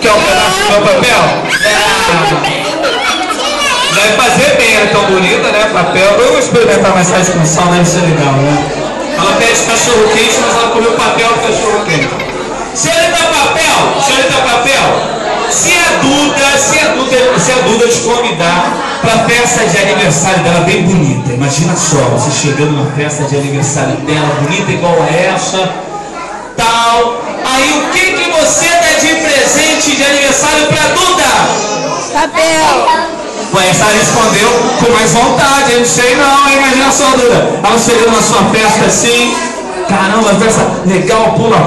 quer um pedaço do meu papel? Vai fazer bem, ela é tão bonita, né? Papel. Eu vou experimentar mais tarde com sal, deve ser legal, né? Ela pede cachorro quente, mas ela comeu papel do cachorro quente. Senhorita Papel, se a Duda te convidar pra festa de aniversário dela bem bonita, imagina só, você chegando na festa de aniversário dela, bonita igual a essa, tal, aí o que você dá de presente de aniversário pra Duda? Papel. Ué, essa respondeu com mais vontade, eu não sei não, imagina só, Duda, ela chegando na sua festa assim, caramba, festa legal, pula,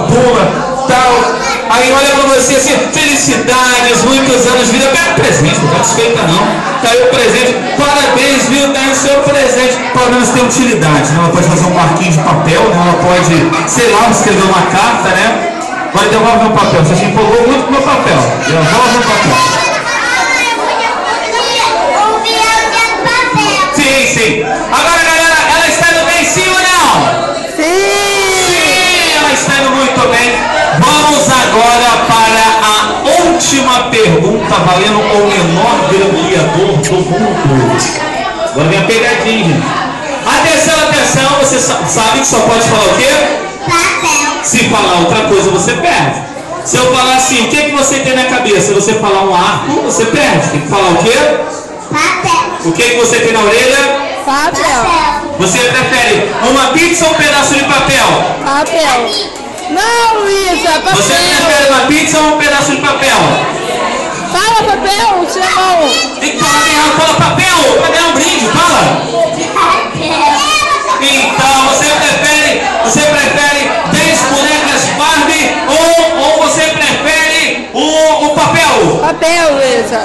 tal. Aí olha pra você assim, felicidades, muitos anos de vida. Pega o presente, não tá desfeita não. Tá aí o presente, parabéns, viu? Tá aí o seu presente. Pelo menos tem utilidade, né? Ela pode fazer um marquinho de papel, né? Ela pode, sei lá, escrever uma carta, né? Vai devolver meu papel. Você se empolgou muito com o meu papel. Devolve meu papel. Sim. Agora, galera, ela está indo bem, sim ou não? Sim, ela está indo muito bem. Vamos agora para a última pergunta, valendo o menor grampeador do mundo. Agora vem a pegadinha. Atenção, você sabe que só pode falar o quê? Papel. Se falar outra coisa, você perde. Se eu falar assim, o que você tem na cabeça? Se você falar um arco, você perde. Tem que falar o quê? Papel. O que você tem na orelha? Papel. Você prefere uma pizza ou um pedaço de papel? Papel. Não, Luísa, papel. Você prefere uma pizza ou um pedaço de papel? Fala papel, Simão. Tem que falar bem alto, fala papel, pra ganhar um brinde, fala. Então, você prefere 10 bonecas Barbie ou você prefere o papel? Papel, Luísa.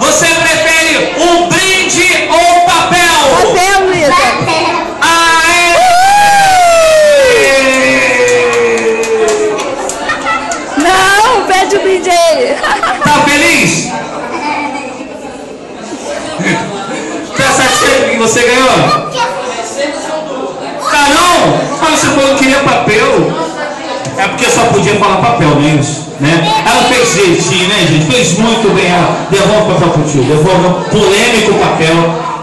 Você prefere um brinde ou papel? Papel, Luísa. Não, pede o brinde aí. Tá feliz? Tá satisfeito que você ganhou? Tá não? Mas você falou que queria papel. É porque só podia falar papel, não é isso? Né? Ela fez jeitinho, né, gente? Fez muito bem. Ela devolve o papel pro tio, devolve o polêmico papel,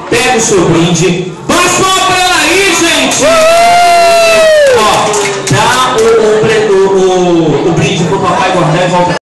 pega o seu brinde, bate palma pra ela aí, gente! Ó, dá o brinde pro papai guardar e volta.